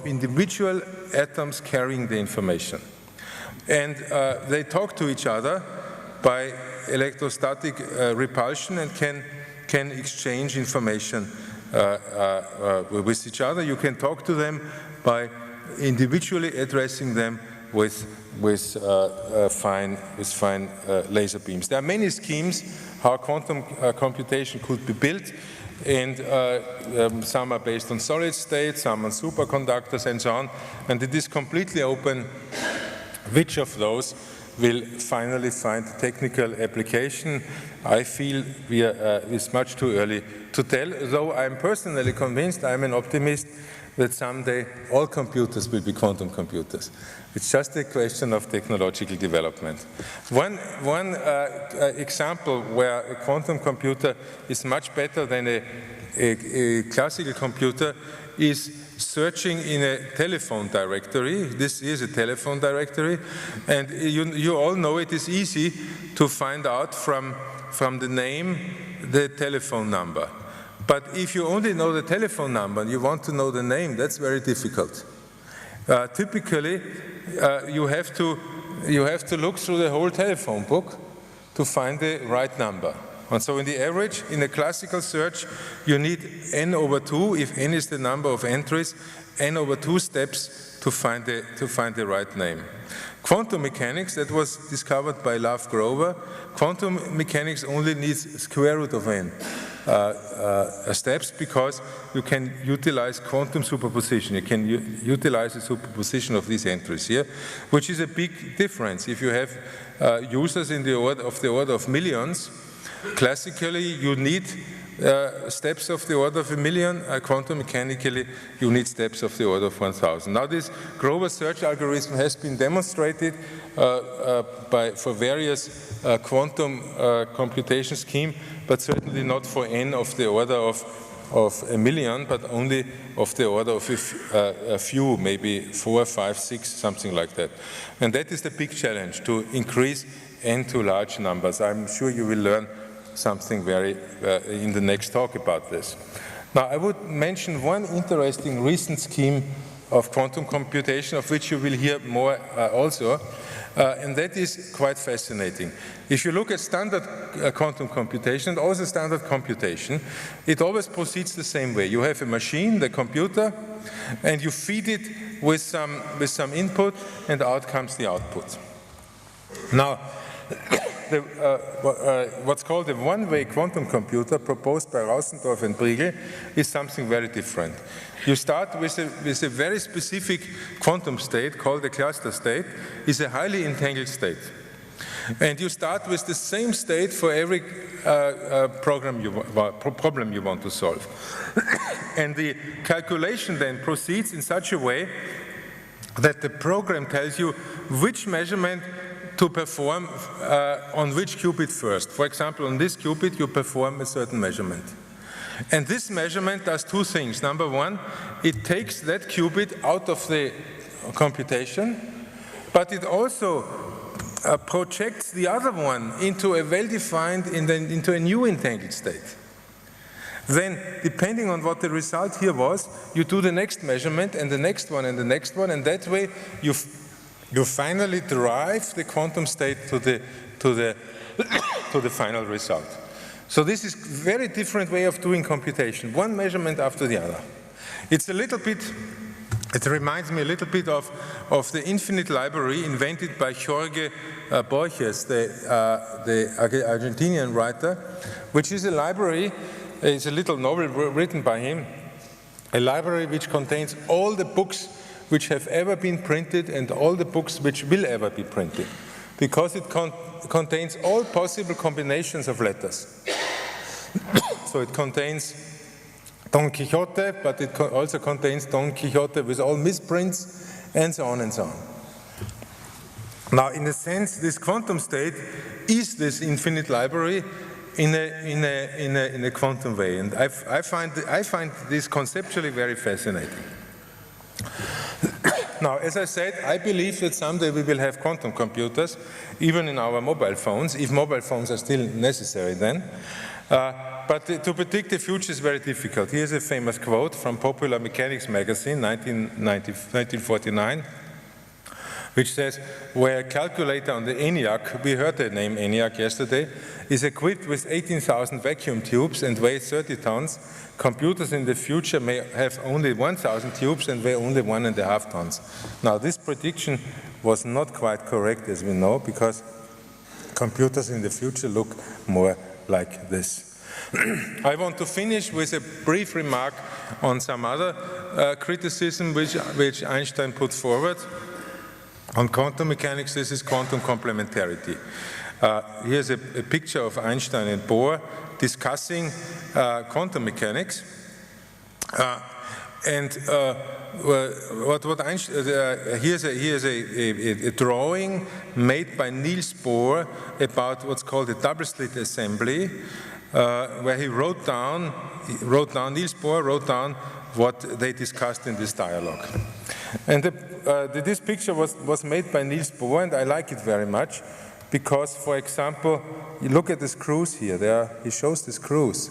individual atoms carrying the information. And they talk to each other by electrostatic repulsion and can exchange information with each other. You can talk to them by individually addressing them with fine laser beams. There are many schemes how quantum computation could be built, and some are based on solid state, some on superconductors and so on, and it is completely open which of those will finally find technical application. I feel it's much too early to tell, though I'm personally convinced, I'm an optimist, that someday all computers will be quantum computers. It's just a question of technological development. One example where a quantum computer is much better than a classical computer is searching in a telephone directory. This is a telephone directory, and you all know it is easy to find out from the name the telephone number. But if you only know the telephone number and you want to know the name, that's very difficult. Typically, you have to look through the whole telephone book to find the right number. And so in the average, in a classical search, you need n over 2, if n is the number of entries, n over 2 steps to find the right name. Quantum mechanics, that was discovered by Love Grover, quantum mechanics only needs square root of n. steps, because you can utilize quantum superposition. You can utilize the superposition of these entries here, which is a big difference. If you have users in the order of millions, classically you need steps of the order of 1,000,000. Quantum mechanically, you need steps of the order of 1,000. Now, this Grover search algorithm has been demonstrated for various quantum computation scheme, but certainly not for n of the order of 1,000,000, but only of the order of a few, maybe 4, 5, 6, something like that. And that is the big challenge, to increase n to large numbers. I'm sure you will learn something very in the next talk about this. Now, I would mention one interesting recent scheme of quantum computation, of which you will hear more also, and that is quite fascinating. If you look at standard quantum computation, and also standard computation, it always proceeds the same way. You have a machine, the computer, and you feed it with some input, and out comes the output. Now, what's called a one-way quantum computer, proposed by Rausendorf and Briegel, is something very different. You start with a very specific quantum state called a cluster state. It's a highly entangled state. And you start with the same state for every problem you want to solve. And the calculation then proceeds in such a way that the program tells you which measurement to perform on which qubit first. For example, on this qubit, you perform a certain measurement. And this measurement does two things. Number one, it takes that qubit out of the computation, but it also projects the other one into a well-defined, into a new entangled state. Then, depending on what the result here was, you do the next measurement, and the next one, and the next one, and that way you finally derive the quantum state to the final result. So this is a very different way of doing computation, one measurement after the other. It reminds me a little bit of the infinite library invented by Jorge Borges, the Argentinian writer, which is a library, it's a little novel written by him, a library which contains all the books which have ever been printed and all the books which will ever be printed, because it contains all possible combinations of letters. So it contains Don Quixote, but it also contains Don Quixote with all misprints, and so on and so on. Now, in a sense, this quantum state is this infinite library in a quantum way, and I find this conceptually very fascinating. Now, as I said, I believe that someday we will have quantum computers, even in our mobile phones, if mobile phones are still necessary then. But to predict the future is very difficult. Here's a famous quote from Popular Mechanics magazine, 1949, which says, where a calculator on the ENIAC, we heard the name ENIAC yesterday, is equipped with 18,000 vacuum tubes and weighs 30 tons, computers in the future may have only 1,000 tubes and weigh only 1.5 tons. Now, this prediction was not quite correct, as we know, because computers in the future look more like this. I want to finish with a brief remark on some other criticism which Einstein put forward. On quantum mechanics, this is quantum complementarity. Here's a picture of Einstein and Bohr discussing quantum mechanics. Here's a drawing made by Niels Bohr about what's called a double-slit assembly, where Niels Bohr wrote down what they discussed in this dialogue. And this picture was made by Niels Bohr, and I like it very much, because, for example, you look at the screws here. He shows the screws.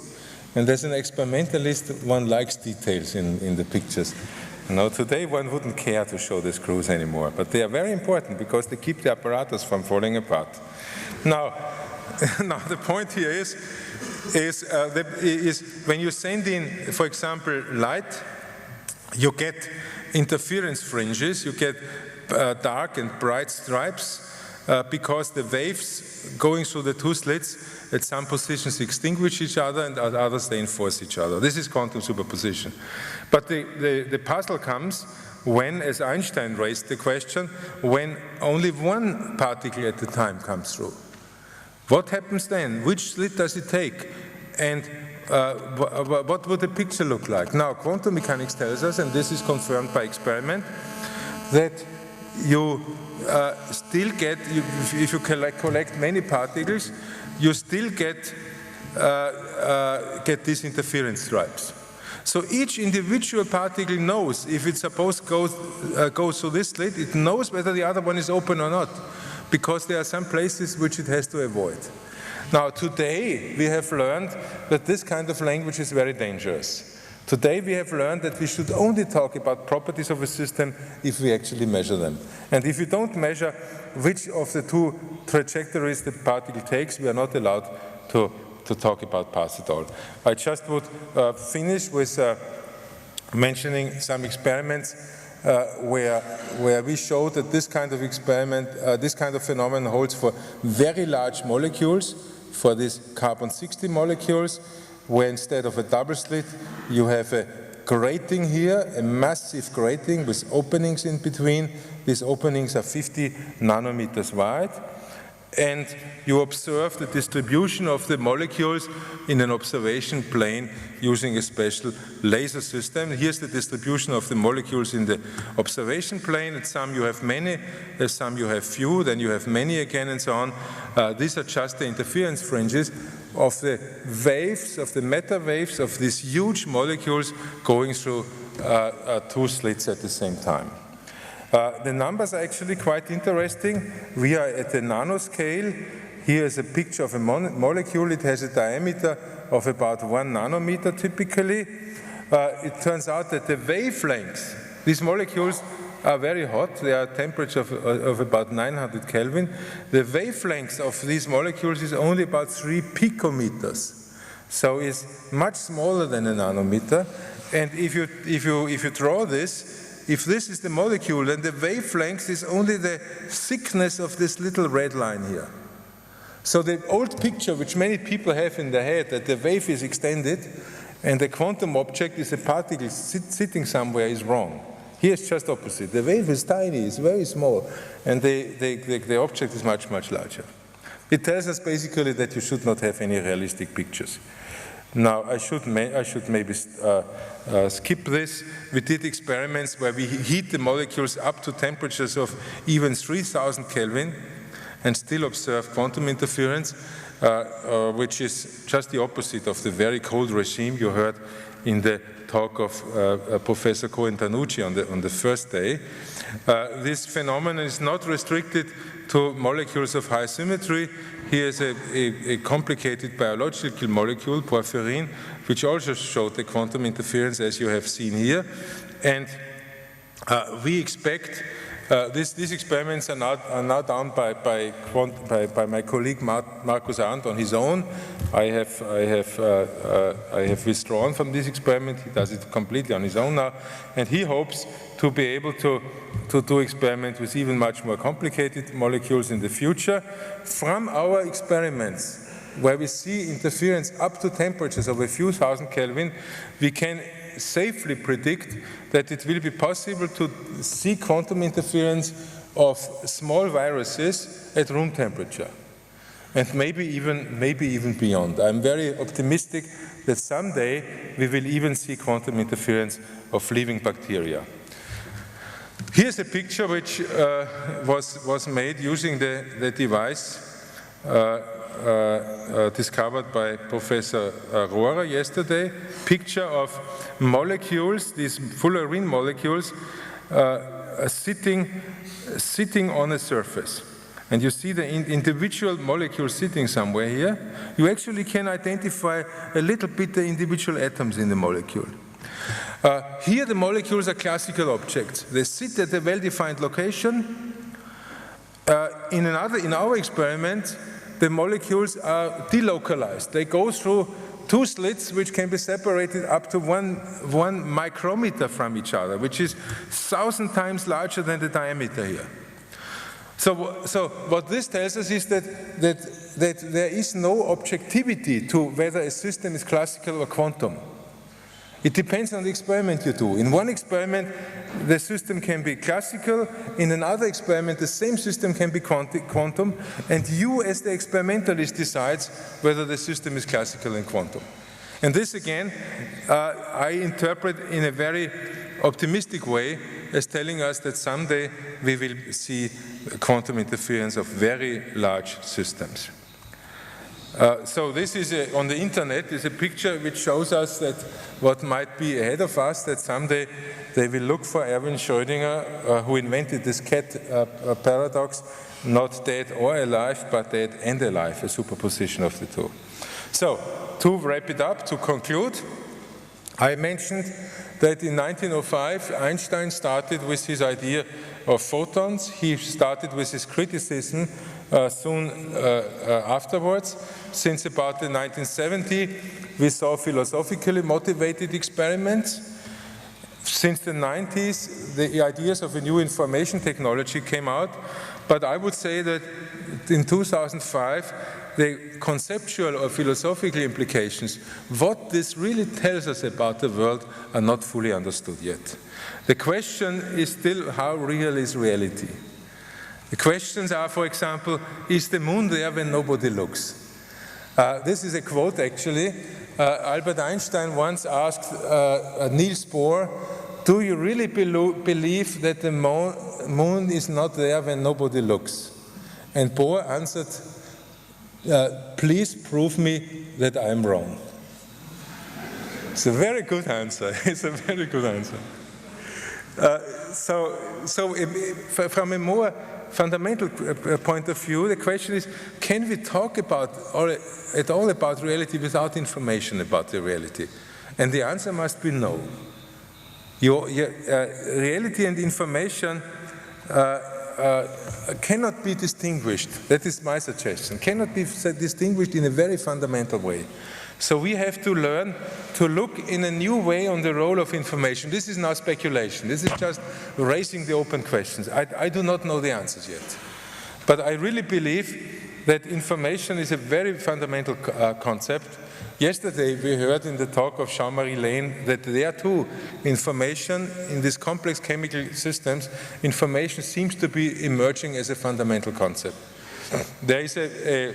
And as an experimentalist, one likes details in the pictures. Today one wouldn't care to show the screws anymore, but they are very important because they keep the apparatus from falling apart. Now the point here is when you send in, for example, light, you get interference fringes, you get dark and bright stripes, because the waves going through the two slits at some positions extinguish each other and at others they enforce each other. This is quantum superposition. But the puzzle comes when, as Einstein raised the question, when only one particle at a time comes through. What happens then? Which slit does it take? And what would the picture look like? Now, quantum mechanics tells us, and this is confirmed by experiment, that you still get, if you collect many particles, you still get these interference stripes. So each individual particle knows if it's supposed to go through this slit, it knows whether the other one is open or not, because there are some places which it has to avoid. Now, today we have learned that this kind of language is very dangerous. Today we have learned that we should only talk about properties of a system if we actually measure them. And if you don't measure which of the two trajectories the particle takes, we are not allowed to talk about paths at all. I just would finish with mentioning some experiments where we show that this kind of experiment, this kind of phenomenon holds for very large molecules, for these carbon-60 molecules, where instead of a double slit, you have a grating here, a massive grating with openings in between. These openings are 50 nanometers wide. And you observe the distribution of the molecules in an observation plane using a special laser system. Here's the distribution of the molecules in the observation plane. At some you have many, at some you have few, then you have many again, and so on. These are just the interference fringes of the waves, of the matter waves of these huge molecules going through two slits at the same time. The numbers are actually quite interesting. We are at the nanoscale. Here is a picture of a molecule. It has a diameter of about 1 nanometer typically. It turns out that the wavelengths, these molecules are very hot. They are temperature of about 900 Kelvin. The wavelengths of these molecules is only about 3 picometers. So it's much smaller than a nanometer. And if you draw this, if this is the molecule, then the wavelength is only the thickness of this little red line here. So the old picture, which many people have in their head, that the wave is extended and the quantum object is a particle sitting somewhere, is wrong. Here it's just opposite. The wave is tiny, it's very small, and the object is much, much larger. It tells us basically that you should not have any realistic pictures. Now, I should maybe skip this. We did experiments where we heat the molecules up to temperatures of even 3000 Kelvin and still observe quantum interference, which is just the opposite of the very cold regime you heard in the talk of Professor Cohen-Tanucci on the first day. This phenomenon is not restricted to molecules of high symmetry. Here is a complicated biological molecule, porphyrin, which also showed the quantum interference, as you have seen here. And we expect these experiments are now done by my colleague Markus Arndt on his own. I have withdrawn from this experiment. He does it completely on his own now, and he hopes to be able to do experiments with even much more complicated molecules in the future. From our experiments, where we see interference up to temperatures of a few thousand Kelvin, we can safely predict that it will be possible to see quantum interference of small viruses at room temperature, and maybe even beyond. I'm very optimistic that someday we will even see quantum interference of living bacteria. Here's a picture which was made using the device discovered by Professor Rohrer yesterday. Picture of molecules, these fullerene molecules, sitting on a surface. And you see the individual molecules sitting somewhere here. You actually can identify a little bit the individual atoms in the molecule. Here the molecules are classical objects. They sit at a well-defined location. In our experiment, the molecules are delocalized. They go through two slits which can be separated up to one micrometer from each other, which is 1,000 times larger than the diameter here. So what this tells us is that there is no objectivity to whether a system is classical or quantum. It depends on the experiment you do. In one experiment, the system can be classical. In another experiment, the same system can be quantum. And you, as the experimentalist, decides whether the system is classical and quantum. And this, again, I interpret in a very optimistic way as telling us that someday we will see quantum interference of very large systems. So this is on the internet is a picture which shows us that what might be ahead of us, that someday they will look for Erwin Schrödinger, who invented this cat paradox, not dead or alive, but dead and alive, a superposition of the two. So, to wrap it up, to conclude, I mentioned that in 1905, Einstein started with his idea of photons. He started with his criticism soon afterwards. Since about the 1970s, we saw philosophically motivated experiments. Since the 90s, the ideas of a new information technology came out. But I would say that in 2005, the conceptual or philosophical implications, what this really tells us about the world, are not fully understood yet. The question is still, how real is reality? The questions are, for example, is the moon there when nobody looks? This is a quote, actually. Albert Einstein once asked Niels Bohr, do you really believe that the moon is not there when nobody looks? And Bohr answered, please prove me that I'm wrong. It's a very good answer. It's a very good answer. From a more fundamental point of view, the question is, can we talk about at all about reality without information about the reality? And the answer must be no. Reality and information cannot be distinguished. That is my suggestion. Cannot be distinguished in a very fundamental way. So we have to learn to look in a new way on the role of information. This is not speculation. This is just raising the open questions. I do not know the answers yet. But I really believe that information is a very fundamental concept. Yesterday we heard in the talk of Jean-Marie Lane that there too, information in these complex chemical systems, information seems to be emerging as a fundamental concept. There is a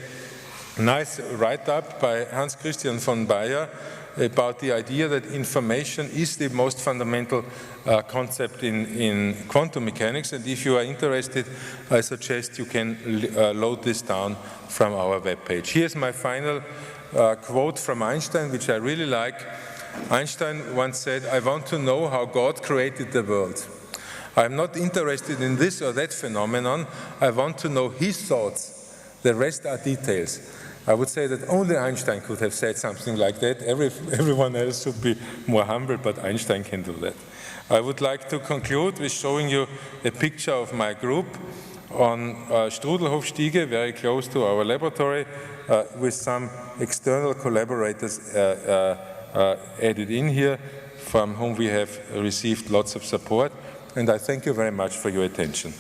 nice write-up by Hans Christian von Bayer about the idea that information is the most fundamental concept in quantum mechanics, and if you are interested, I suggest you can load this down from our webpage. Here's my final quote from Einstein, which I really like. Einstein once said, I want to know how God created the world. I'm not interested in this or that phenomenon. I want to know his thoughts. The rest are details. I would say that only Einstein could have said something like that. Everyone else should be more humble, but Einstein can do that. I would like to conclude with showing you a picture of my group on Strudelhofstiege, very close to our laboratory, with some external collaborators added in here, from whom we have received lots of support. And I thank you very much for your attention.